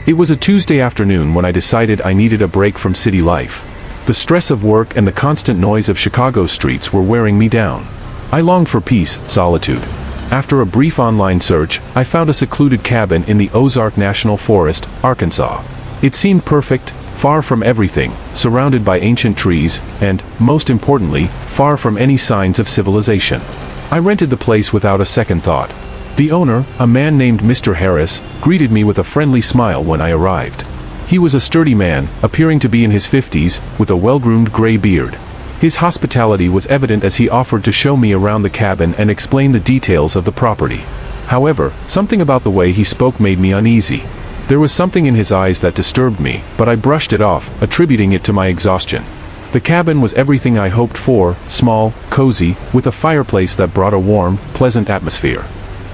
It was a Tuesday afternoon when I decided I needed a break from city life. The stress of work and the constant noise of Chicago's streets were wearing me down. I longed for peace, solitude. After a brief online search, I found a secluded cabin in the Ozark National Forest, Arkansas. It seemed perfect, far from everything, surrounded by ancient trees, and, most importantly, far from any signs of civilization. I rented the place without a second thought. The owner, a man named Mr. Harris, greeted me with a friendly smile when I arrived. He was a sturdy man, appearing to be in his 50s, with a well-groomed gray beard. His hospitality was evident as he offered to show me around the cabin and explain the details of the property. However, something about the way he spoke made me uneasy. There was something in his eyes that disturbed me, but I brushed it off, attributing it to my exhaustion. The cabin was everything I hoped for, small, cozy, with a fireplace that brought a warm, pleasant atmosphere.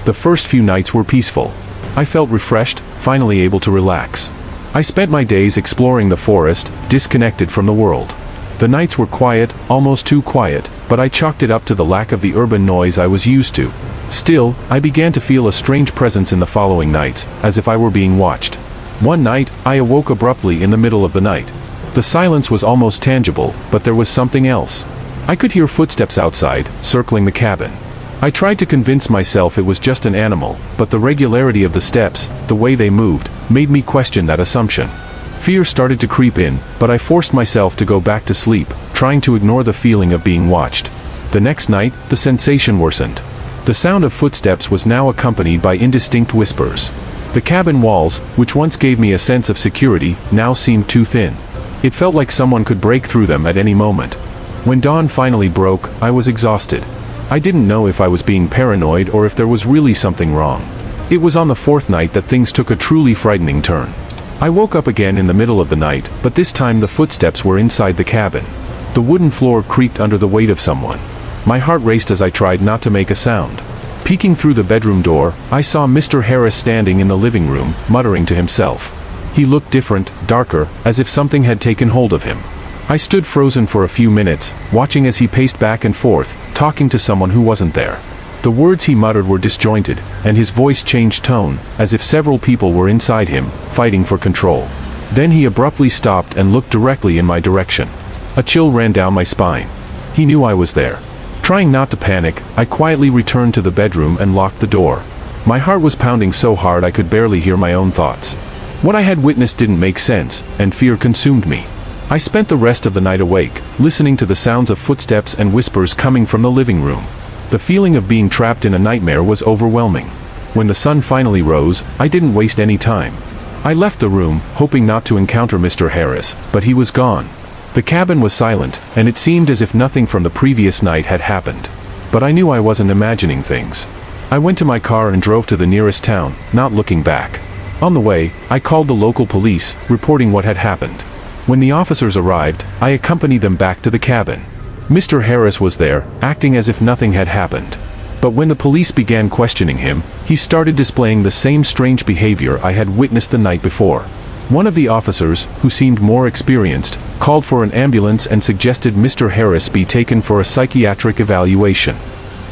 The first few nights were peaceful. I felt refreshed, finally able to relax. I spent my days exploring the forest, disconnected from the world. The nights were quiet, almost too quiet, but I chalked it up to the lack of the urban noise I was used to. Still, I began to feel a strange presence in the following nights, as if I were being watched. One night, I awoke abruptly in the middle of the night. The silence was almost tangible, but there was something else. I could hear footsteps outside, circling the cabin. I tried to convince myself it was just an animal, but the regularity of the steps, the way they moved, made me question that assumption. Fear started to creep in, but I forced myself to go back to sleep, trying to ignore the feeling of being watched. The next night, the sensation worsened. The sound of footsteps was now accompanied by indistinct whispers. The cabin walls, which once gave me a sense of security, now seemed too thin. It felt like someone could break through them at any moment. When dawn finally broke, I was exhausted. I didn't know if I was being paranoid or if there was really something wrong. It was on the fourth night that things took a truly frightening turn. I woke up again in the middle of the night, but this time the footsteps were inside the cabin. The wooden floor creaked under the weight of someone. My heart raced as I tried not to make a sound. Peeking through the bedroom door, I saw Mr. Harris standing in the living room, muttering to himself. He looked different, darker, as if something had taken hold of him. I stood frozen for a few minutes, watching as he paced back and forth, talking to someone who wasn't there. The words he muttered were disjointed, and his voice changed tone, as if several people were inside him, fighting for control. Then he abruptly stopped and looked directly in my direction. A chill ran down my spine. He knew I was there. Trying not to panic, I quietly returned to the bedroom and locked the door. My heart was pounding so hard I could barely hear my own thoughts. What I had witnessed didn't make sense, and fear consumed me. I spent the rest of the night awake, listening to the sounds of footsteps and whispers coming from the living room. The feeling of being trapped in a nightmare was overwhelming. When the sun finally rose, I didn't waste any time. I left the room, hoping not to encounter Mr. Harris, but he was gone. The cabin was silent, and it seemed as if nothing from the previous night had happened. But I knew I wasn't imagining things. I went to my car and drove to the nearest town, not looking back. On the way, I called the local police, reporting what had happened. When the officers arrived, I accompanied them back to the cabin. Mr. Harris was there, acting as if nothing had happened. But when the police began questioning him, he started displaying the same strange behavior I had witnessed the night before. One of the officers, who seemed more experienced, called for an ambulance and suggested Mr. Harris be taken for a psychiatric evaluation.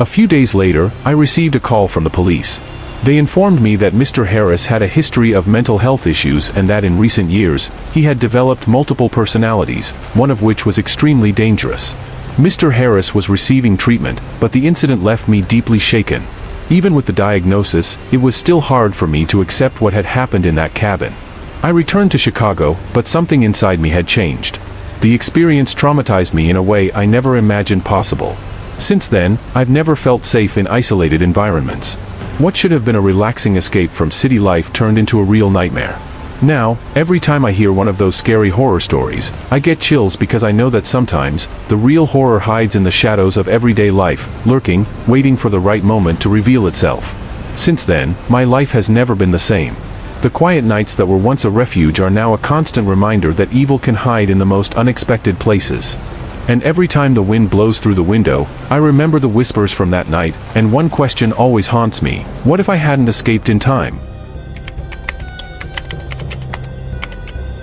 A few days later, I received a call from the police. They informed me that Mr. Harris had a history of mental health issues and that in recent years, he had developed multiple personalities, one of which was extremely dangerous. Mr. Harris was receiving treatment, but the incident left me deeply shaken. Even with the diagnosis, it was still hard for me to accept what had happened in that cabin. I returned to Chicago, but something inside me had changed. The experience traumatized me in a way I never imagined possible. Since then, I've never felt safe in isolated environments. What should have been a relaxing escape from city life turned into a real nightmare. Now, every time I hear one of those scary horror stories, I get chills because I know that sometimes, the real horror hides in the shadows of everyday life, lurking, waiting for the right moment to reveal itself. Since then, my life has never been the same. The quiet nights that were once a refuge are now a constant reminder that evil can hide in the most unexpected places. And every time the wind blows through the window, I remember the whispers from that night, and one question always haunts me: what if I hadn't escaped in time?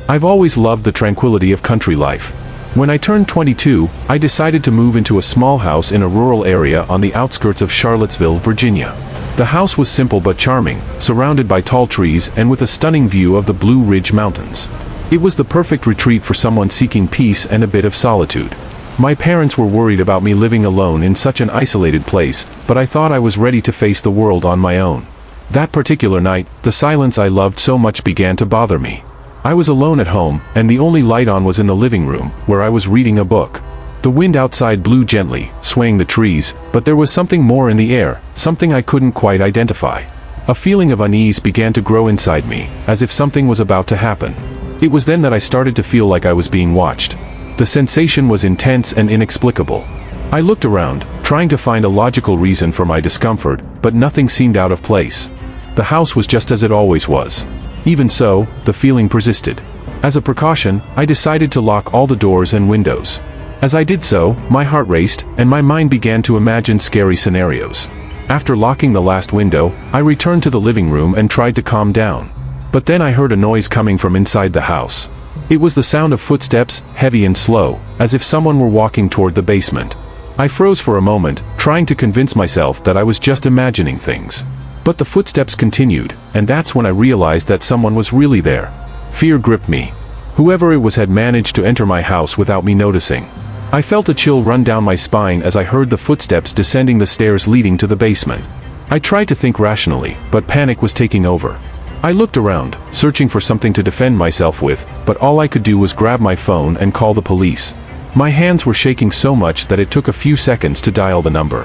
I've always loved the tranquility of country life. When I turned 22, I decided to move into a small house in a rural area on the outskirts of Charlottesville, Virginia. The house was simple but charming, surrounded by tall trees and with a stunning view of the Blue Ridge Mountains. It was the perfect retreat for someone seeking peace and a bit of solitude. My parents were worried about me living alone in such an isolated place, but I thought I was ready to face the world on my own. That particular night, the silence I loved so much began to bother me. I was alone at home, and the only light on was in the living room, where I was reading a book. The wind outside blew gently, swaying the trees, but there was something more in the air, something I couldn't quite identify. A feeling of unease began to grow inside me, as if something was about to happen. It was then that I started to feel like I was being watched. The sensation was intense and inexplicable. I looked around, trying to find a logical reason for my discomfort, but nothing seemed out of place. The house was just as it always was. Even so, the feeling persisted. As a precaution, I decided to lock all the doors and windows. As I did so, my heart raced, and my mind began to imagine scary scenarios. After locking the last window, I returned to the living room and tried to calm down. But then I heard a noise coming from inside the house. It was the sound of footsteps, heavy and slow, as if someone were walking toward the basement. I froze for a moment, trying to convince myself that I was just imagining things. But the footsteps continued, and that's when I realized that someone was really there. Fear gripped me. Whoever it was had managed to enter my house without me noticing. I felt a chill run down my spine as I heard the footsteps descending the stairs leading to the basement. I tried to think rationally, but panic was taking over. I looked around, searching for something to defend myself with, but all I could do was grab my phone and call the police. My hands were shaking so much that it took a few seconds to dial the number.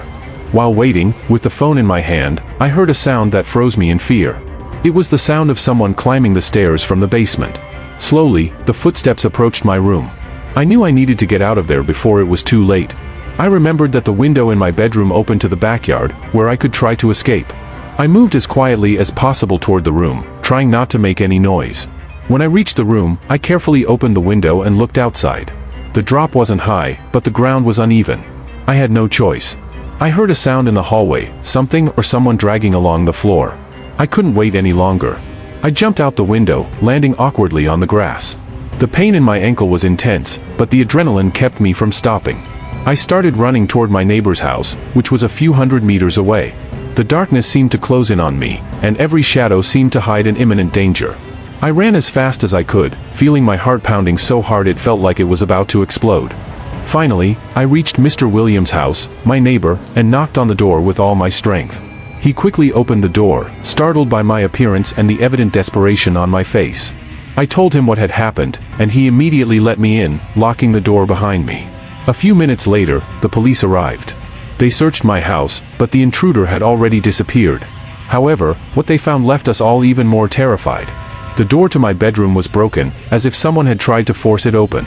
While waiting, with the phone in my hand, I heard a sound that froze me in fear. It was the sound of someone climbing the stairs from the basement. Slowly, the footsteps approached my room. I knew I needed to get out of there before it was too late. I remembered that the window in my bedroom opened to the backyard, where I could try to escape. I moved as quietly as possible toward the room, trying not to make any noise. When I reached the room, I carefully opened the window and looked outside. The drop wasn't high, but the ground was uneven. I had no choice. I heard a sound in the hallway, something or someone dragging along the floor. I couldn't wait any longer. I jumped out the window, landing awkwardly on the grass. The pain in my ankle was intense, but the adrenaline kept me from stopping. I started running toward my neighbor's house, which was a few hundred meters away. The darkness seemed to close in on me, and every shadow seemed to hide an imminent danger. I ran as fast as I could, feeling my heart pounding so hard it felt like it was about to explode. Finally, I reached Mr. Williams' house, my neighbor, and knocked on the door with all my strength. He quickly opened the door, startled by my appearance and the evident desperation on my face. I told him what had happened, and he immediately let me in, locking the door behind me. A few minutes later, the police arrived. They searched my house, but the intruder had already disappeared. However, what they found left us all even more terrified. The door to my bedroom was broken, as if someone had tried to force it open.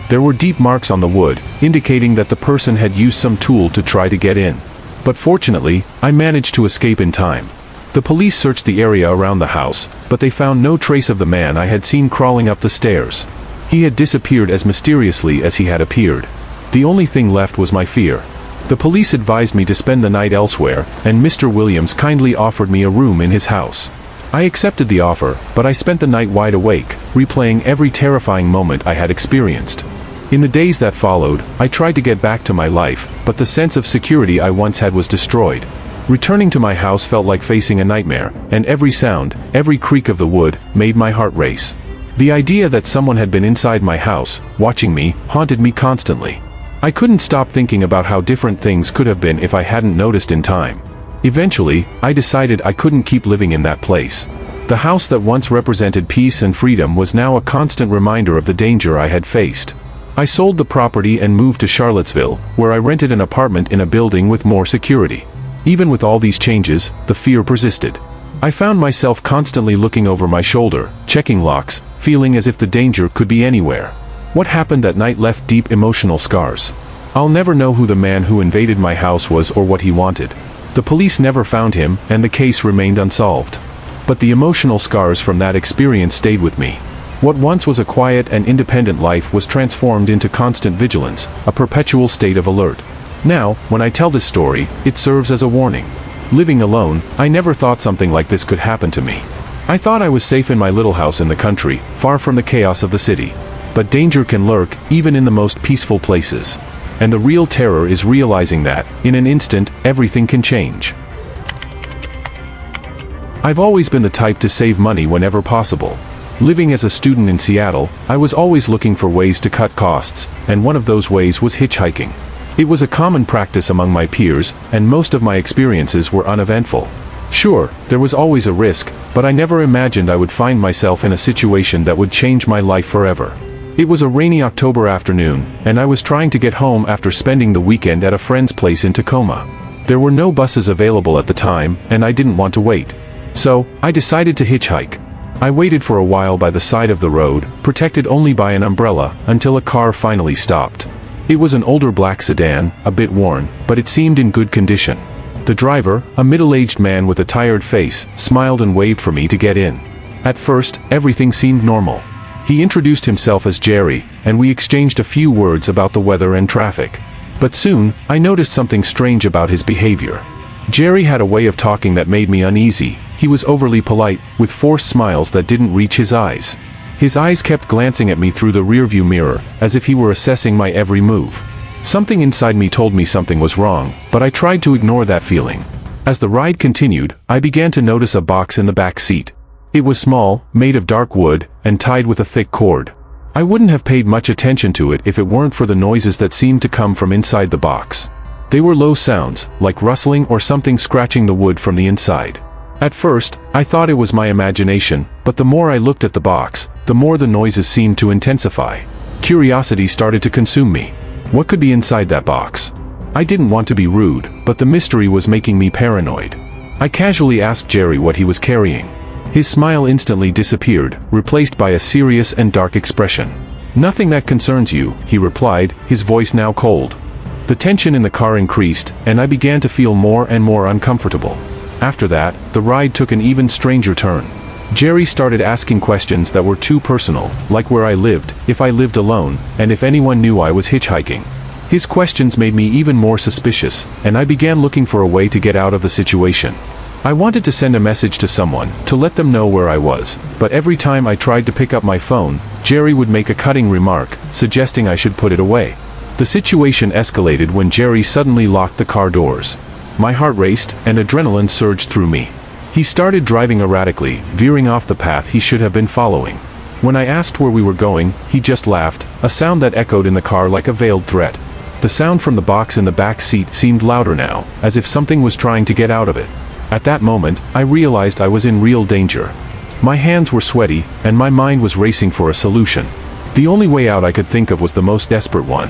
There were deep marks on the wood, indicating that the person had used some tool to try to get in. But fortunately, I managed to escape in time. The police searched the area around the house, but they found no trace of the man I had seen crawling up the stairs. He had disappeared as mysteriously as he had appeared. The only thing left was my fear. The police advised me to spend the night elsewhere, and Mr. Williams kindly offered me a room in his house. I accepted the offer, but I spent the night wide awake, replaying every terrifying moment I had experienced. In the days that followed, I tried to get back to my life, but the sense of security I once had was destroyed. Returning to my house felt like facing a nightmare, and every sound, every creak of the wood, made my heart race. The idea that someone had been inside my house, watching me, haunted me constantly. I couldn't stop thinking about how different things could have been if I hadn't noticed in time. Eventually, I decided I couldn't keep living in that place. The house that once represented peace and freedom was now a constant reminder of the danger I had faced. I sold the property and moved to Charlottesville, where I rented an apartment in a building with more security. Even with all these changes, the fear persisted. I found myself constantly looking over my shoulder, checking locks, feeling as if the danger could be anywhere. What happened that night left deep emotional scars. I'll never know who the man who invaded my house was or what he wanted. The police never found him, and the case remained unsolved. But the emotional scars from that experience stayed with me. What once was a quiet and independent life was transformed into constant vigilance, a perpetual state of alert. Now, when I tell this story, it serves as a warning. Living alone, I never thought something like this could happen to me. I thought I was safe in my little house in the country, far from the chaos of the city. But danger can lurk, even in the most peaceful places. And the real terror is realizing that, in an instant, everything can change. I've always been the type to save money whenever possible. Living as a student in Seattle, I was always looking for ways to cut costs, and one of those ways was hitchhiking. It was a common practice among my peers, and most of my experiences were uneventful. Sure, there was always a risk, but I never imagined I would find myself in a situation that would change my life forever. It was a rainy October afternoon, and I was trying to get home after spending the weekend at a friend's place in Tacoma. There were no buses available at the time, and I didn't want to wait. So, I decided to hitchhike. I waited for a while by the side of the road, protected only by an umbrella, until a car finally stopped. It was an older black sedan, a bit worn, but it seemed in good condition. The driver, a middle-aged man with a tired face, smiled and waved for me to get in. At first, everything seemed normal. He introduced himself as Jerry, and we exchanged a few words about the weather and traffic. But soon, I noticed something strange about his behavior. Jerry had a way of talking that made me uneasy. He was overly polite, with forced smiles that didn't reach his eyes. His eyes kept glancing at me through the rearview mirror, as if he were assessing my every move. Something inside me told me something was wrong, but I tried to ignore that feeling. As the ride continued, I began to notice a box in the back seat. It was small, made of dark wood, and tied with a thick cord. I wouldn't have paid much attention to it if it weren't for the noises that seemed to come from inside the box. They were low sounds, like rustling or something scratching the wood from the inside. At first, I thought it was my imagination, but the more I looked at the box, the more the noises seemed to intensify. Curiosity started to consume me. What could be inside that box? I didn't want to be rude, but the mystery was making me paranoid. I casually asked Jerry what he was carrying. His smile instantly disappeared, replaced by a serious and dark expression. "Nothing that concerns you," he replied, his voice now cold. The tension in the car increased, and I began to feel more and more uncomfortable. After that, the ride took an even stranger turn. Jerry started asking questions that were too personal, like where I lived, if I lived alone, and if anyone knew I was hitchhiking. His questions made me even more suspicious, and I began looking for a way to get out of the situation. I wanted to send a message to someone, to let them know where I was, but every time I tried to pick up my phone, Jerry would make a cutting remark, suggesting I should put it away. The situation escalated when Jerry suddenly locked the car doors. My heart raced, and adrenaline surged through me. He started driving erratically, veering off the path he should have been following. When I asked where we were going, he just laughed, a sound that echoed in the car like a veiled threat. The sound from the box in the back seat seemed louder now, as if something was trying to get out of it. At that moment, I realized I was in real danger. My hands were sweaty, and my mind was racing for a solution. The only way out I could think of was the most desperate one.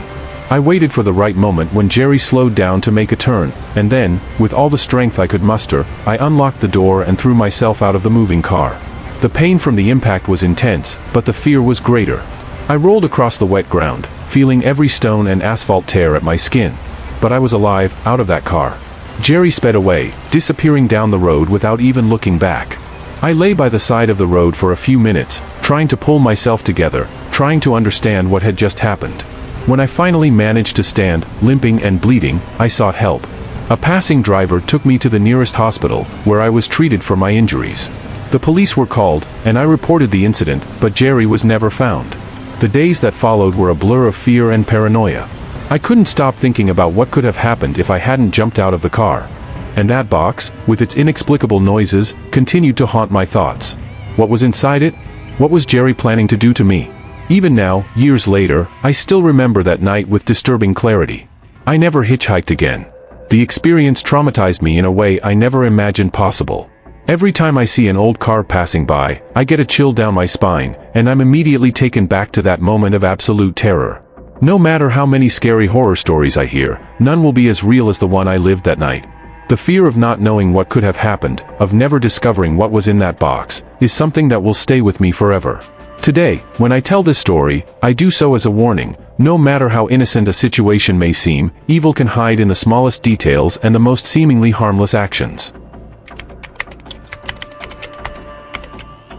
I waited for the right moment when Jerry slowed down to make a turn, and then, with all the strength I could muster, I unlocked the door and threw myself out of the moving car. The pain from the impact was intense, but the fear was greater. I rolled across the wet ground, feeling every stone and asphalt tear at my skin. But I was alive, out of that car. Jerry sped away, disappearing down the road without even looking back. I lay by the side of the road for a few minutes, trying to pull myself together, trying to understand what had just happened. When I finally managed to stand, limping and bleeding, I sought help. A passing driver took me to the nearest hospital, where I was treated for my injuries. The police were called, and I reported the incident, but Jerry was never found. The days that followed were a blur of fear and paranoia. I couldn't stop thinking about what could have happened if I hadn't jumped out of the car. And that box, with its inexplicable noises, continued to haunt my thoughts. What was inside it? What was Jerry planning to do to me? Even now, years later, I still remember that night with disturbing clarity. I never hitchhiked again. The experience traumatized me in a way I never imagined possible. Every time I see an old car passing by, I get a chill down my spine, and I'm immediately taken back to that moment of absolute terror. No matter how many scary horror stories I hear, none will be as real as the one I lived that night. The fear of not knowing what could have happened, of never discovering what was in that box, is something that will stay with me forever. Today, when I tell this story, I do so as a warning. No matter how innocent a situation may seem, evil can hide in the smallest details and the most seemingly harmless actions.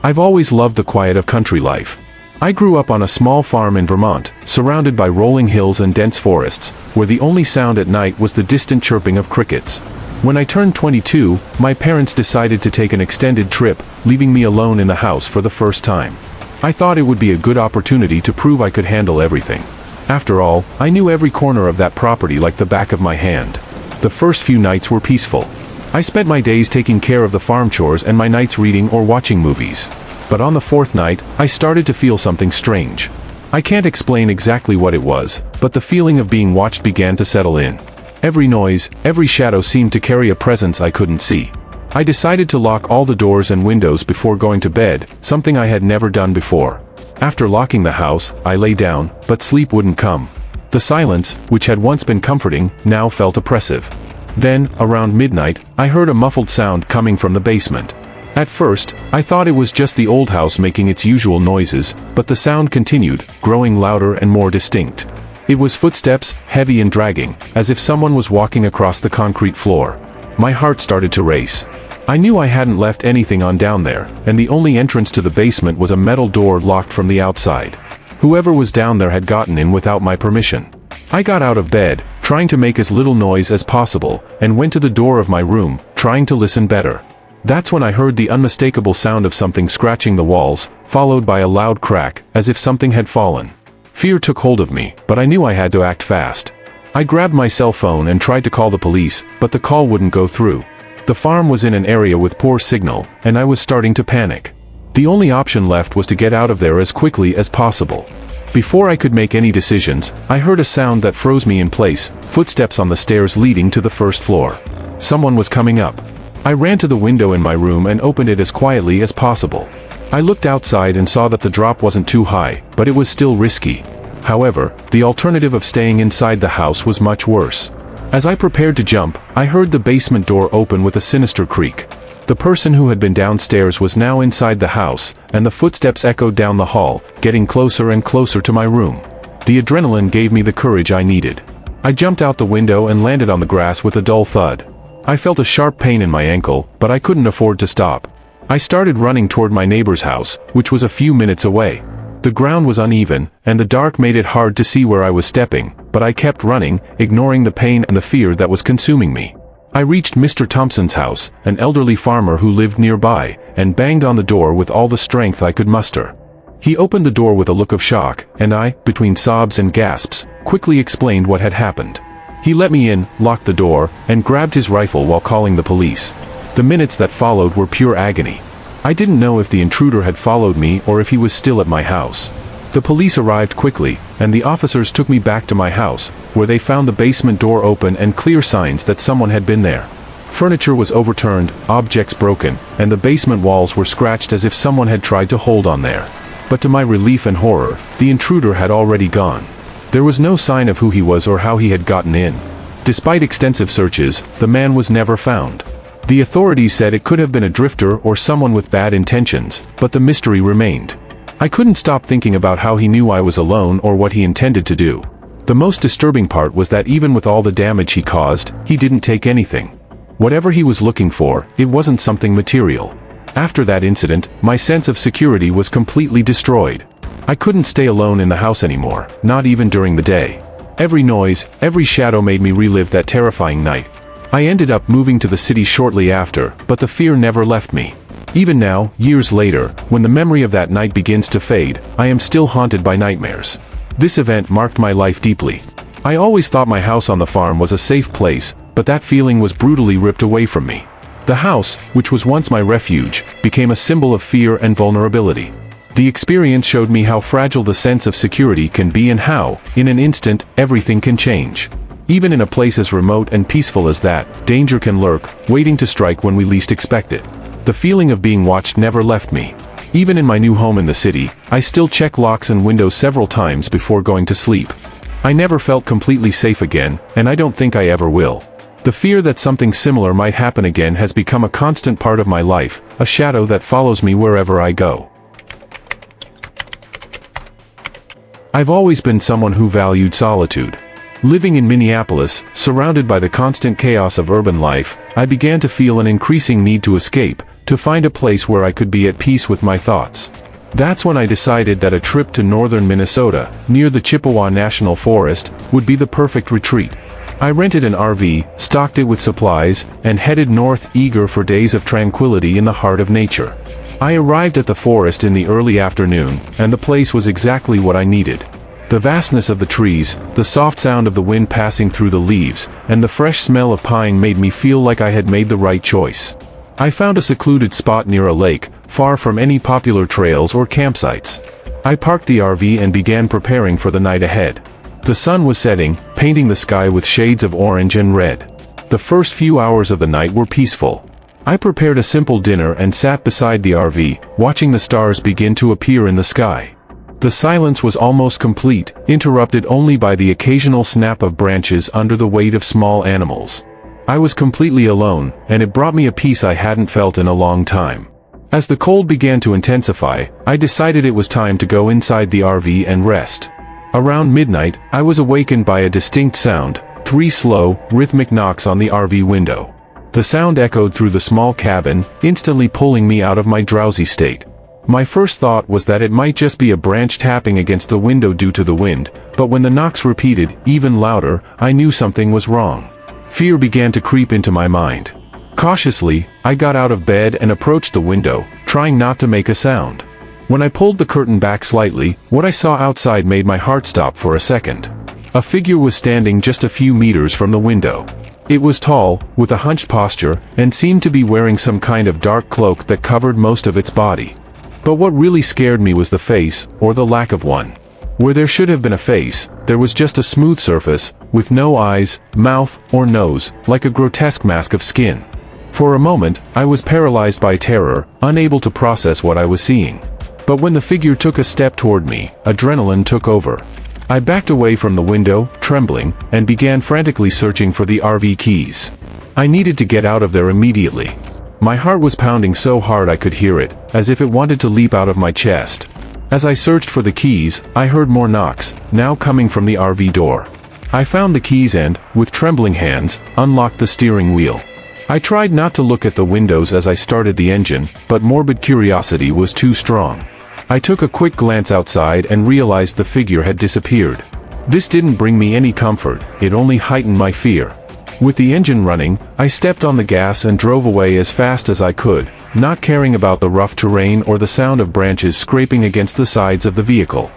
I've always loved the quiet of country life. I grew up on a small farm in Vermont, surrounded by rolling hills and dense forests, where the only sound at night was the distant chirping of crickets. When I turned 22, my parents decided to take an extended trip, leaving me alone in the house for the first time. I thought it would be a good opportunity to prove I could handle everything. After all, I knew every corner of that property like the back of my hand. The first few nights were peaceful. I spent my days taking care of the farm chores and my nights reading or watching movies. But on the fourth night, I started to feel something strange. I can't explain exactly what it was, but the feeling of being watched began to settle in. Every noise, every shadow seemed to carry a presence I couldn't see. I decided to lock all the doors and windows before going to bed, something I had never done before. After locking the house, I lay down, but sleep wouldn't come. The silence, which had once been comforting, now felt oppressive. Then, around midnight, I heard a muffled sound coming from the basement. At first, I thought it was just the old house making its usual noises, but the sound continued, growing louder and more distinct. It was footsteps, heavy and dragging, as if someone was walking across the concrete floor. My heart started to race. I knew I hadn't left anything on down there, and the only entrance to the basement was a metal door locked from the outside. Whoever was down there had gotten in without my permission. I got out of bed, trying to make as little noise as possible, and went to the door of my room, trying to listen better. That's when I heard the unmistakable sound of something scratching the walls, followed by a loud crack, as if something had fallen. Fear took hold of me, but I knew I had to act fast. I grabbed my cell phone and tried to call the police, but the call wouldn't go through. The farm was in an area with poor signal, and I was starting to panic. The only option left was to get out of there as quickly as possible. Before I could make any decisions, I heard a sound that froze me in place, footsteps on the stairs leading to the first floor. Someone was coming up. I ran to the window in my room and opened it as quietly as possible. I looked outside and saw that the drop wasn't too high, but it was still risky. However, the alternative of staying inside the house was much worse. As I prepared to jump, I heard the basement door open with a sinister creak. The person who had been downstairs was now inside the house, and the footsteps echoed down the hall, getting closer and closer to my room. The adrenaline gave me the courage I needed. I jumped out the window and landed on the grass with a dull thud. I felt a sharp pain in my ankle, but I couldn't afford to stop. I started running toward my neighbor's house, which was a few minutes away. The ground was uneven, and the dark made it hard to see where I was stepping, but I kept running, ignoring the pain and the fear that was consuming me. I reached Mr. Thompson's house, an elderly farmer who lived nearby, and banged on the door with all the strength I could muster. He opened the door with a look of shock, and I, between sobs and gasps, quickly explained what had happened. He let me in, locked the door, and grabbed his rifle while calling the police. The minutes that followed were pure agony. I didn't know if the intruder had followed me or if he was still at my house. The police arrived quickly, and the officers took me back to my house, where they found the basement door open and clear signs that someone had been there. Furniture was overturned, objects broken, and the basement walls were scratched as if someone had tried to hold on there. But to my relief and horror, the intruder had already gone. There was no sign of who he was or how he had gotten in. Despite extensive searches, the man was never found. The authorities said it could have been a drifter or someone with bad intentions, but the mystery remained. I couldn't stop thinking about how he knew I was alone or what he intended to do. The most disturbing part was that even with all the damage he caused, he didn't take anything. Whatever he was looking for, it wasn't something material. After that incident, my sense of security was completely destroyed. I couldn't stay alone in the house anymore, not even during the day. Every noise, every shadow made me relive that terrifying night. I ended up moving to the city shortly after, but the fear never left me. Even now, years later, when the memory of that night begins to fade, I am still haunted by nightmares. This event marked my life deeply. I always thought my house on the farm was a safe place, but that feeling was brutally ripped away from me. The house, which was once my refuge, became a symbol of fear and vulnerability. The experience showed me how fragile the sense of security can be and how, in an instant, everything can change. Even in a place as remote and peaceful as that, danger can lurk, waiting to strike when we least expect it. The feeling of being watched never left me. Even in my new home in the city, I still check locks and windows several times before going to sleep. I never felt completely safe again, and I don't think I ever will. The fear that something similar might happen again has become a constant part of my life, a shadow that follows me wherever I go. I've always been someone who valued solitude. Living in Minneapolis, surrounded by the constant chaos of urban life, I began to feel an increasing need to escape, to find a place where I could be at peace with my thoughts. That's when I decided that a trip to northern Minnesota, near the Chippewa National Forest, would be the perfect retreat. I rented an RV, stocked it with supplies, and headed north, eager for days of tranquility in the heart of nature. I arrived at the forest in the early afternoon, and the place was exactly what I needed. The vastness of the trees, the soft sound of the wind passing through the leaves, and the fresh smell of pine made me feel like I had made the right choice. I found a secluded spot near a lake, far from any popular trails or campsites. I parked the RV and began preparing for the night ahead. The sun was setting, painting the sky with shades of orange and red. The first few hours of the night were peaceful. I prepared a simple dinner and sat beside the RV, watching the stars begin to appear in the sky. The silence was almost complete, interrupted only by the occasional snap of branches under the weight of small animals. I was completely alone, and it brought me a peace I hadn't felt in a long time. As the cold began to intensify, I decided it was time to go inside the RV and rest. Around midnight, I was awakened by a distinct sound, 3 slow, rhythmic knocks on the RV window. The sound echoed through the small cabin, instantly pulling me out of my drowsy state. My first thought was that it might just be a branch tapping against the window due to the wind, but when the knocks repeated, even louder, I knew something was wrong. Fear began to creep into my mind. Cautiously, I got out of bed and approached the window, trying not to make a sound. When I pulled the curtain back slightly, what I saw outside made my heart stop for a second. A figure was standing just a few meters from the window. It was tall, with a hunched posture, and seemed to be wearing some kind of dark cloak that covered most of its body. But what really scared me was the face, or the lack of one. Where there should have been a face, there was just a smooth surface, with no eyes, mouth, or nose, like a grotesque mask of skin. For a moment, I was paralyzed by terror, unable to process what I was seeing. But when the figure took a step toward me, adrenaline took over. I backed away from the window, trembling, and began frantically searching for the RV keys. I needed to get out of there immediately. My heart was pounding so hard I could hear it, as if it wanted to leap out of my chest. As I searched for the keys, I heard more knocks, now coming from the RV door. I found the keys and, with trembling hands, unlocked the steering wheel. I tried not to look at the windows as I started the engine, but morbid curiosity was too strong. I took a quick glance outside and realized the figure had disappeared. This didn't bring me any comfort, it only heightened my fear. With the engine running, I stepped on the gas and drove away as fast as I could, not caring about the rough terrain or the sound of branches scraping against the sides of the vehicle.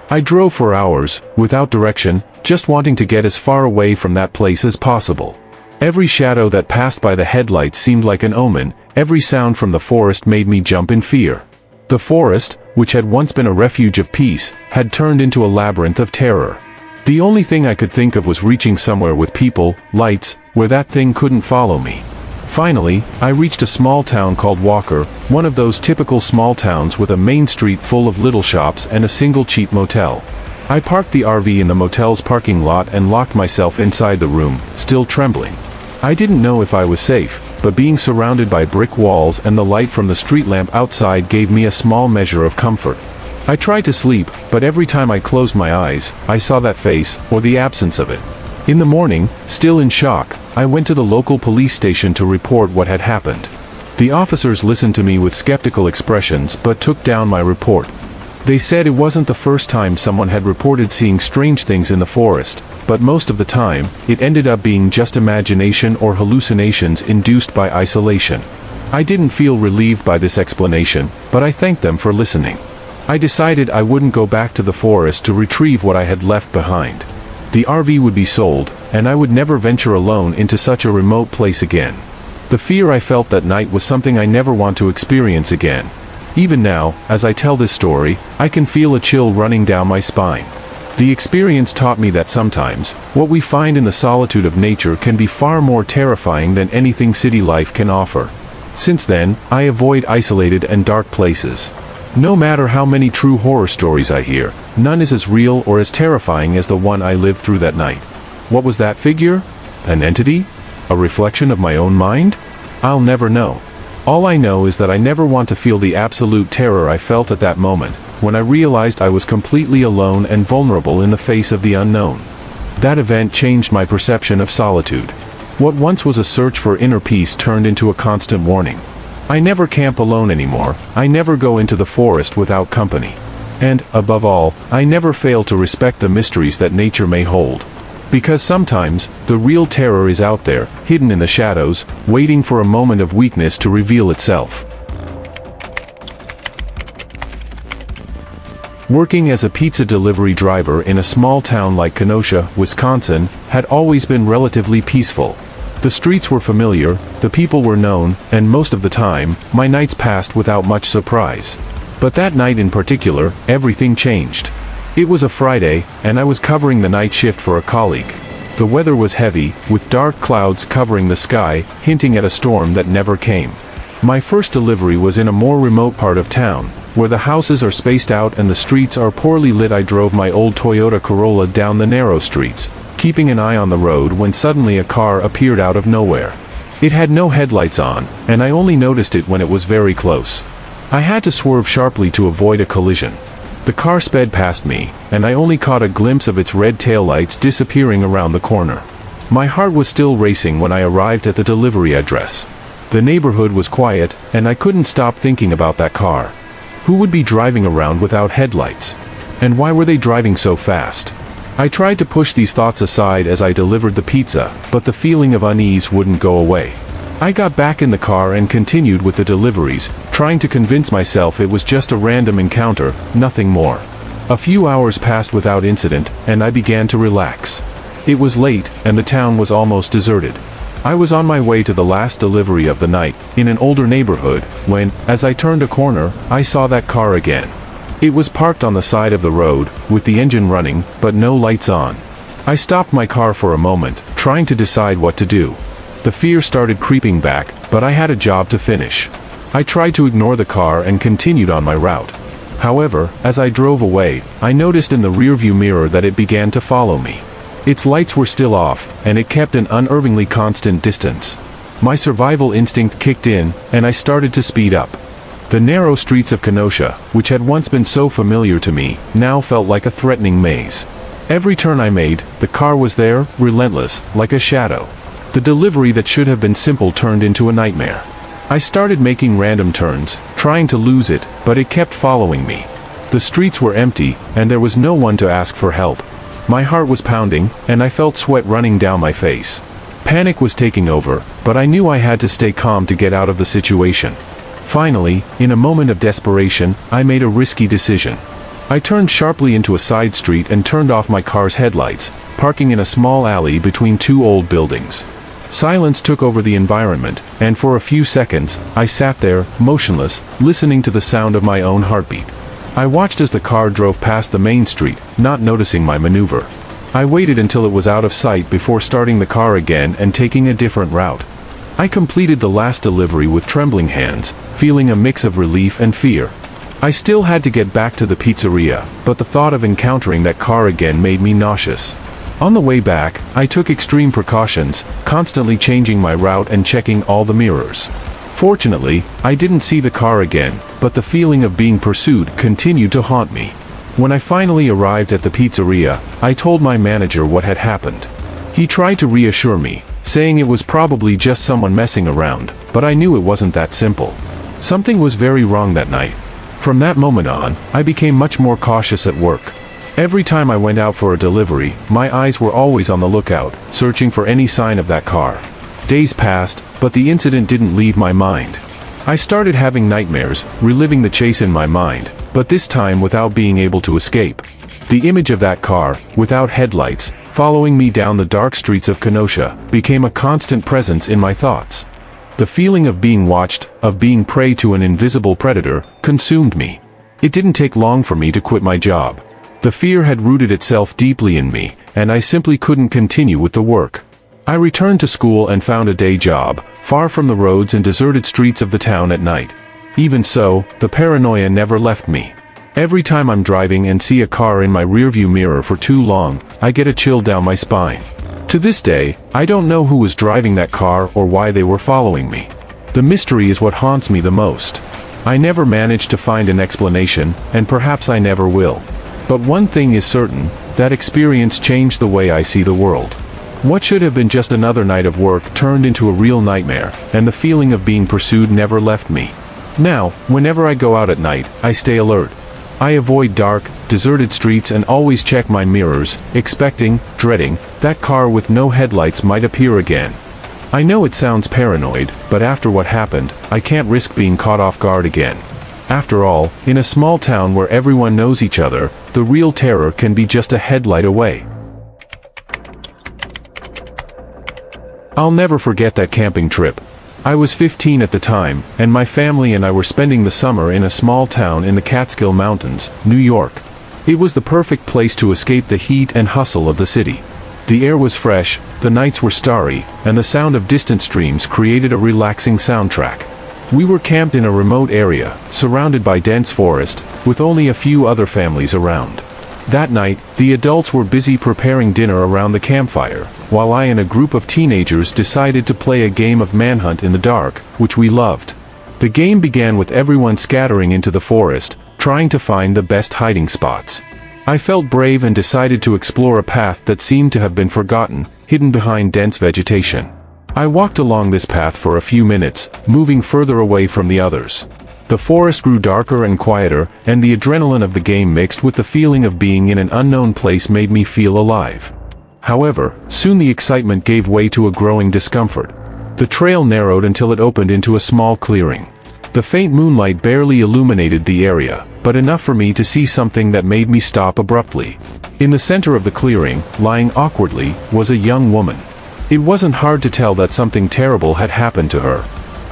I drove for hours, without direction, just wanting to get as far away from that place as possible. Every shadow that passed by the headlights seemed like an omen, every sound from the forest made me jump in fear. The forest, which had once been a refuge of peace, had turned into a labyrinth of terror. The only thing I could think of was reaching somewhere with people, lights, where that thing couldn't follow me. Finally, I reached a small town called Walker, one of those typical small towns with a main street full of little shops and a single cheap motel. I parked the RV in the motel's parking lot and locked myself inside the room, still trembling. I didn't know if I was safe, but being surrounded by brick walls and the light from the street lamp outside gave me a small measure of comfort. I tried to sleep, but every time I closed my eyes, I saw that face, or the absence of it. In the morning, still in shock, I went to the local police station to report what had happened. The officers listened to me with skeptical expressions but took down my report. They said it wasn't the first time someone had reported seeing strange things in the forest, but most of the time, it ended up being just imagination or hallucinations induced by isolation. I didn't feel relieved by this explanation, but I thanked them for listening. I decided I wouldn't go back to the forest to retrieve what I had left behind. The RV would be sold, and I would never venture alone into such a remote place again. The fear I felt that night was something I never want to experience again. Even now, as I tell this story, I can feel a chill running down my spine. The experience taught me that sometimes, what we find in the solitude of nature can be far more terrifying than anything city life can offer. Since then, I avoid isolated and dark places. No matter how many true horror stories I hear, none is as real or as terrifying as the one I lived through that night. What was that figure? An entity? A reflection of my own mind? I'll never know. All I know is that I never want to feel the absolute terror I felt at that moment, when I realized I was completely alone and vulnerable in the face of the unknown. That event changed my perception of solitude. What once was a search for inner peace turned into a constant warning. I never camp alone anymore, I never go into the forest without company. And, above all, I never fail to respect the mysteries that nature may hold. Because sometimes, the real terror is out there, hidden in the shadows, waiting for a moment of weakness to reveal itself. Working as a pizza delivery driver in a small town like Kenosha, Wisconsin, had always been relatively peaceful. The streets were familiar, the people were known, and most of the time, my nights passed without much surprise. But that night in particular, everything changed. It was a Friday, and I was covering the night shift for a colleague. The weather was heavy, with dark clouds covering the sky, hinting at a storm that never came. My first delivery was in a more remote part of town, where the houses are spaced out and the streets are poorly lit. I drove my old Toyota Corolla down the narrow streets, keeping an eye on the road when suddenly a car appeared out of nowhere. It had no headlights on, and I only noticed it when it was very close. I had to swerve sharply to avoid a collision. The car sped past me, and I only caught a glimpse of its red taillights disappearing around the corner. My heart was still racing when I arrived at the delivery address. The neighborhood was quiet, and I couldn't stop thinking about that car. Who would be driving around without headlights? And why were they driving so fast? I tried to push these thoughts aside as I delivered the pizza, but the feeling of unease wouldn't go away. I got back in the car and continued with the deliveries, trying to convince myself it was just a random encounter, nothing more. A few hours passed without incident, and I began to relax. It was late, and the town was almost deserted. I was on my way to the last delivery of the night, in an older neighborhood, when, as I turned a corner, I saw that car again. It was parked on the side of the road, with the engine running, but no lights on. I stopped my car for a moment, trying to decide what to do. The fear started creeping back, but I had a job to finish. I tried to ignore the car and continued on my route. However, as I drove away, I noticed in the rearview mirror that it began to follow me. Its lights were still off, and it kept an unnervingly constant distance. My survival instinct kicked in, and I started to speed up. The narrow streets of Kenosha, which had once been so familiar to me, now felt like a threatening maze. Every turn I made, the car was there, relentless, like a shadow. The delivery that should have been simple turned into a nightmare. I started making random turns, trying to lose it, but it kept following me. The streets were empty, and there was no one to ask for help. My heart was pounding, and I felt sweat running down my face. Panic was taking over, but I knew I had to stay calm to get out of the situation. Finally, in a moment of desperation, I made a risky decision. I turned sharply into a side street and turned off my car's headlights, parking in a small alley between two old buildings. Silence took over the environment, and for a few seconds, I sat there, motionless, listening to the sound of my own heartbeat. I watched as the car drove past the main street, not noticing my maneuver. I waited until it was out of sight before starting the car again and taking a different route. I completed the last delivery with trembling hands, feeling a mix of relief and fear. I still had to get back to the pizzeria, but the thought of encountering that car again made me nauseous. On the way back, I took extreme precautions, constantly changing my route and checking all the mirrors. Fortunately, I didn't see the car again, but the feeling of being pursued continued to haunt me. When I finally arrived at the pizzeria, I told my manager what had happened. He tried to reassure me, saying it was probably just someone messing around, but I knew it wasn't that simple. Something was very wrong that night. From that moment on, I became much more cautious at work. Every time I went out for a delivery, my eyes were always on the lookout, searching for any sign of that car. Days passed, but the incident didn't leave my mind. I started having nightmares, reliving the chase in my mind, but this time without being able to escape. The image of that car, without headlights, following me down the dark streets of Kenosha, became a constant presence in my thoughts. The feeling of being watched, of being prey to an invisible predator, consumed me. It didn't take long for me to quit my job. The fear had rooted itself deeply in me, and I simply couldn't continue with the work. I returned to school and found a day job, far from the roads and deserted streets of the town at night. Even so, the paranoia never left me. Every time I'm driving and see a car in my rearview mirror for too long, I get a chill down my spine. To this day, I don't know who was driving that car or why they were following me. The mystery is what haunts me the most. I never managed to find an explanation, and perhaps I never will. But one thing is certain, that experience changed the way I see the world. What should have been just another night of work turned into a real nightmare, and the feeling of being pursued never left me. Now, whenever I go out at night, I stay alert. I avoid dark, deserted streets and always check my mirrors, expecting, dreading, that car with no headlights might appear again. I know it sounds paranoid, but after what happened, I can't risk being caught off guard again. After all, in a small town where everyone knows each other, the real terror can be just a headlight away. I'll never forget that camping trip. I was 15 at the time, and my family and I were spending the summer in a small town in the Catskill Mountains, New York. It was the perfect place to escape the heat and hustle of the city. The air was fresh, the nights were starry, and the sound of distant streams created a relaxing soundtrack. We were camped in a remote area, surrounded by dense forest, with only a few other families around. That night, the adults were busy preparing dinner around the campfire, while I and a group of teenagers decided to play a game of manhunt in the dark, which we loved. The game began with everyone scattering into the forest, trying to find the best hiding spots. I felt brave and decided to explore a path that seemed to have been forgotten, hidden behind dense vegetation. I walked along this path for a few minutes, moving further away from the others. The forest grew darker and quieter, and the adrenaline of the game mixed with the feeling of being in an unknown place made me feel alive. However, soon the excitement gave way to a growing discomfort. The trail narrowed until it opened into a small clearing. The faint moonlight barely illuminated the area, but enough for me to see something that made me stop abruptly. In the center of the clearing, lying awkwardly, was a young woman. It wasn't hard to tell that something terrible had happened to her.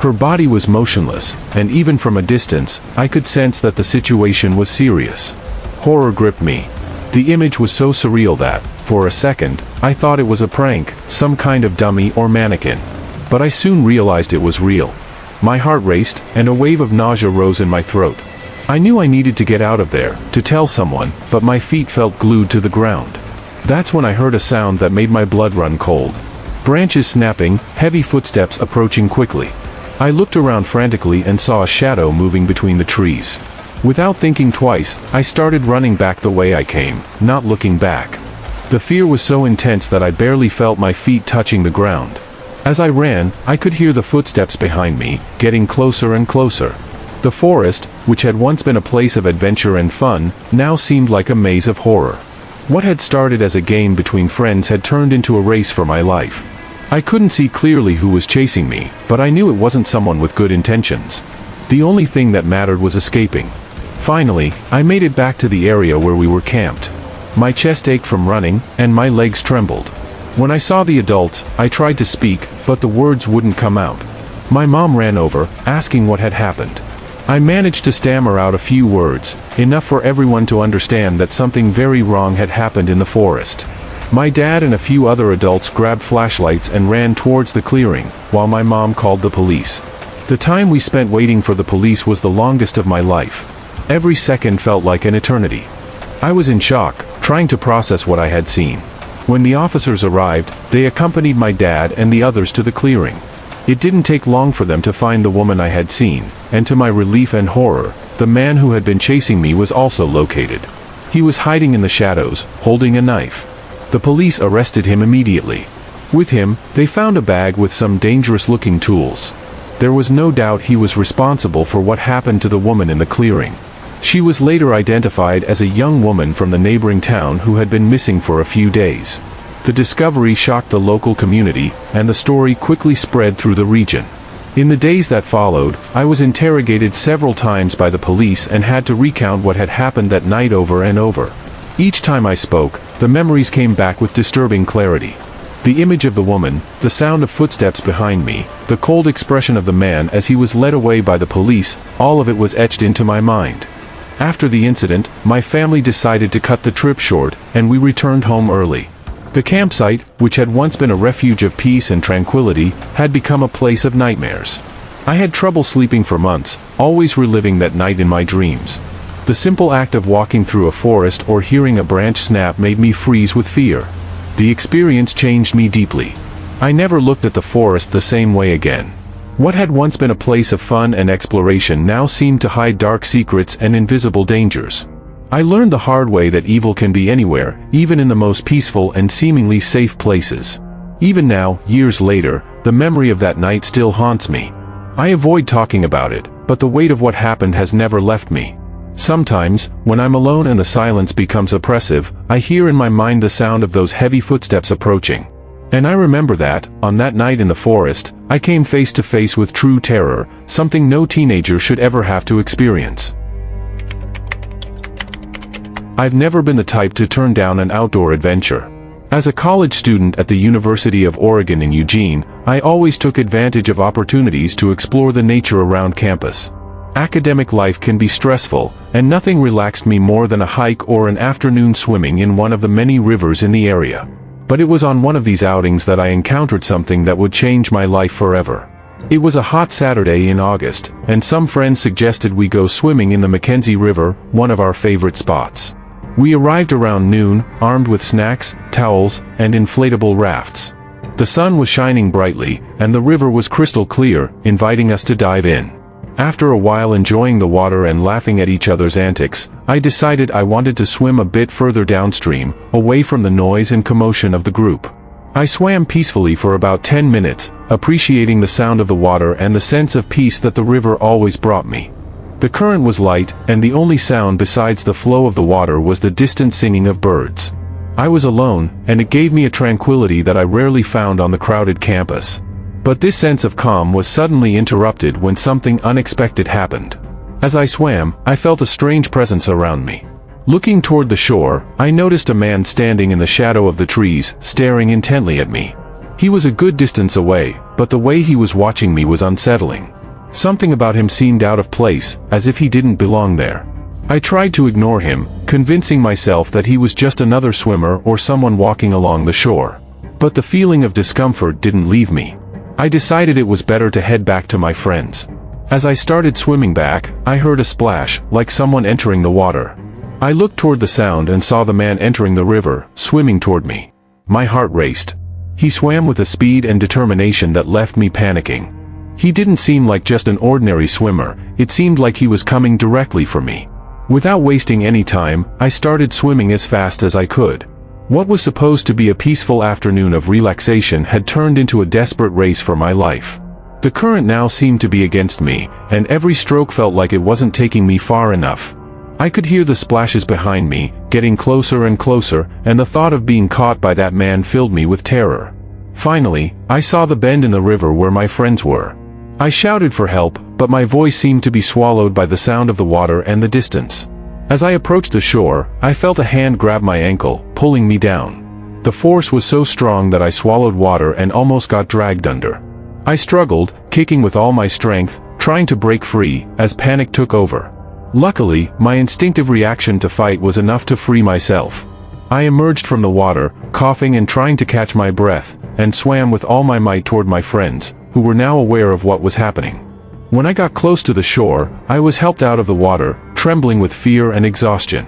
Her body was motionless, and even from a distance, I could sense that the situation was serious. Horror gripped me. The image was so surreal that, for a second, I thought it was a prank, some kind of dummy or mannequin. But I soon realized it was real. My heart raced, and a wave of nausea rose in my throat. I knew I needed to get out of there, to tell someone, but my feet felt glued to the ground. That's when I heard a sound that made my blood run cold. Branches snapping, heavy footsteps approaching quickly. I looked around frantically and saw a shadow moving between the trees. Without thinking twice, I started running back the way I came, not looking back. The fear was so intense that I barely felt my feet touching the ground. As I ran, I could hear the footsteps behind me, getting closer and closer. The forest, which had once been a place of adventure and fun, now seemed like a maze of horror. What had started as a game between friends had turned into a race for my life. I couldn't see clearly who was chasing me, but I knew it wasn't someone with good intentions. The only thing that mattered was escaping. Finally, I made it back to the area where we were camped. My chest ached from running, and my legs trembled. When I saw the adults, I tried to speak, but the words wouldn't come out. My mom ran over, asking what had happened. I managed to stammer out a few words, enough for everyone to understand that something very wrong had happened in the forest. My dad and a few other adults grabbed flashlights and ran towards the clearing, while my mom called the police. The time we spent waiting for the police was the longest of my life. Every second felt like an eternity. I was in shock, trying to process what I had seen. When the officers arrived, they accompanied my dad and the others to the clearing. It didn't take long for them to find the woman I had seen, and to my relief and horror, the man who had been chasing me was also located. He was hiding in the shadows, holding a knife. The police arrested him immediately. With him, they found a bag with some dangerous-looking tools. There was no doubt he was responsible for what happened to the woman in the clearing. She was later identified as a young woman from the neighboring town who had been missing for a few days. The discovery shocked the local community, and the story quickly spread through the region. In the days that followed, I was interrogated several times by the police and had to recount what had happened that night over and over. Each time I spoke, the memories came back with disturbing clarity. The image of the woman, the sound of footsteps behind me, the cold expression of the man as he was led away by the police, all of it was etched into my mind. After the incident, my family decided to cut the trip short, and we returned home early. The campsite, which had once been a refuge of peace and tranquility, had become a place of nightmares. I had trouble sleeping for months, always reliving that night in my dreams. The simple act of walking through a forest or hearing a branch snap made me freeze with fear. The experience changed me deeply. I never looked at the forest the same way again. What had once been a place of fun and exploration now seemed to hide dark secrets and invisible dangers. I learned the hard way that evil can be anywhere, even in the most peaceful and seemingly safe places. Even now, years later, the memory of that night still haunts me. I avoid talking about it, but the weight of what happened has never left me. Sometimes, when I'm alone and the silence becomes oppressive, I hear in my mind the sound of those heavy footsteps approaching. And I remember that, on that night in the forest, I came face to face with true terror, something no teenager should ever have to experience. I've never been the type to turn down an outdoor adventure. As a college student at the University of Oregon in Eugene, I always took advantage of opportunities to explore the nature around campus. Academic life can be stressful, and nothing relaxed me more than a hike or an afternoon swimming in one of the many rivers in the area. But it was on one of these outings that I encountered something that would change my life forever. It was a hot Saturday in August, and some friends suggested we go swimming in the Mackenzie River, one of our favorite spots. We arrived around noon, armed with snacks, towels, and inflatable rafts. The sun was shining brightly, and the river was crystal clear, inviting us to dive in. After a while enjoying the water and laughing at each other's antics, I decided I wanted to swim a bit further downstream, away from the noise and commotion of the group. I swam peacefully for about 10 minutes, appreciating the sound of the water and the sense of peace that the river always brought me. The current was light, and the only sound besides the flow of the water was the distant singing of birds. I was alone, and it gave me a tranquility that I rarely found on the crowded campus. But this sense of calm was suddenly interrupted when something unexpected happened. As I swam, I felt a strange presence around me. Looking toward the shore, I noticed a man standing in the shadow of the trees, staring intently at me. He was a good distance away, but the way he was watching me was unsettling. Something about him seemed out of place, as if he didn't belong there. I tried to ignore him, convincing myself that he was just another swimmer or someone walking along the shore. But the feeling of discomfort didn't leave me. I decided it was better to head back to my friends. As I started swimming back, I heard a splash, like someone entering the water. I looked toward the sound and saw the man entering the river, swimming toward me. My heart raced. He swam with a speed and determination that left me panicking. He didn't seem like just an ordinary swimmer, it seemed like he was coming directly for me. Without wasting any time, I started swimming as fast as I could. What was supposed to be a peaceful afternoon of relaxation had turned into a desperate race for my life. The current now seemed to be against me, and every stroke felt like it wasn't taking me far enough. I could hear the splashes behind me, getting closer and closer, and the thought of being caught by that man filled me with terror. Finally, I saw the bend in the river where my friends were. I shouted for help, but my voice seemed to be swallowed by the sound of the water and the distance. As I approached the shore, I felt a hand grab my ankle, pulling me down. The force was so strong that I swallowed water and almost got dragged under. I struggled, kicking with all my strength, trying to break free, as panic took over. Luckily, my instinctive reaction to fight was enough to free myself. I emerged from the water, coughing and trying to catch my breath, and swam with all my might toward my friends, who were now aware of what was happening. When I got close to the shore, I was helped out of the water, trembling with fear and exhaustion.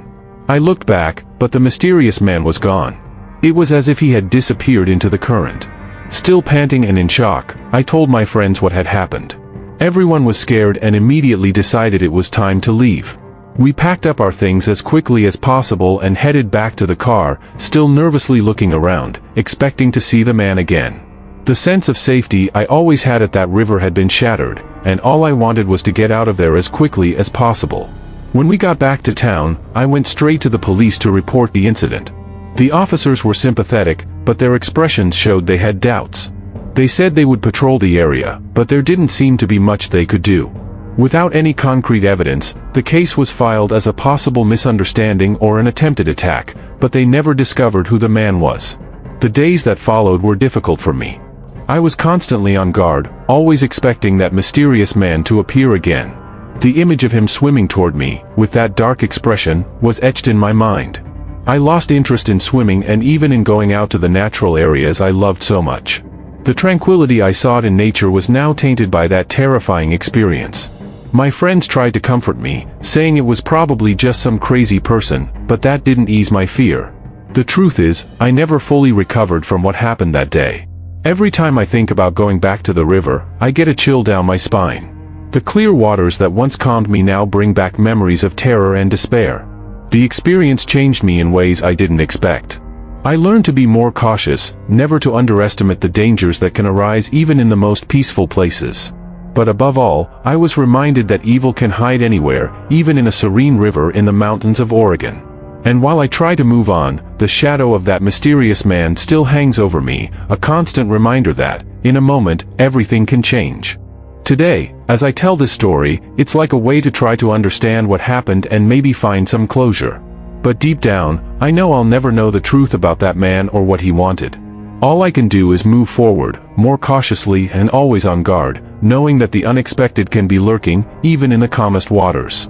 I looked back, but the mysterious man was gone. It was as if he had disappeared into the current. Still panting and in shock, I told my friends what had happened. Everyone was scared and immediately decided it was time to leave. We packed up our things as quickly as possible and headed back to the car, still nervously looking around, expecting to see the man again. The sense of safety I always had at that river had been shattered, and all I wanted was to get out of there as quickly as possible. When we got back to town, I went straight to the police to report the incident. The officers were sympathetic, but their expressions showed they had doubts. They said they would patrol the area, but there didn't seem to be much they could do. Without any concrete evidence, the case was filed as a possible misunderstanding or an attempted attack, but they never discovered who the man was. The days that followed were difficult for me. I was constantly on guard, always expecting that mysterious man to appear again. The image of him swimming toward me, with that dark expression, was etched in my mind. I lost interest in swimming and even in going out to the natural areas I loved so much. The tranquility I sought in nature was now tainted by that terrifying experience. My friends tried to comfort me, saying it was probably just some crazy person, but that didn't ease my fear. The truth is, I never fully recovered from what happened that day. Every time I think about going back to the river, I get a chill down my spine. The clear waters that once calmed me now bring back memories of terror and despair. The experience changed me in ways I didn't expect. I learned to be more cautious, never to underestimate the dangers that can arise even in the most peaceful places. But above all, I was reminded that evil can hide anywhere, even in a serene river in the mountains of Oregon. And while I try to move on, the shadow of that mysterious man still hangs over me, a constant reminder that, in a moment, everything can change. Today, as I tell this story, it's like a way to try to understand what happened and maybe find some closure. But deep down, I know I'll never know the truth about that man or what he wanted. All I can do is move forward, more cautiously and always on guard, knowing that the unexpected can be lurking, even in the calmest waters.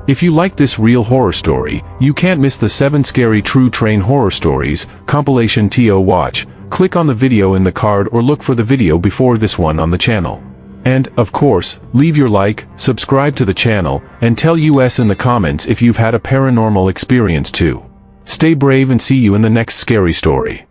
If you like this real horror story, you can't miss the 7 Scary True Train Horror Stories, Compilation to watch. Click on the video in the card or look for the video before this one on the channel. And, of course, leave your like, subscribe to the channel, and tell us in the comments if you've had a paranormal experience too. Stay brave and see you in the next scary story.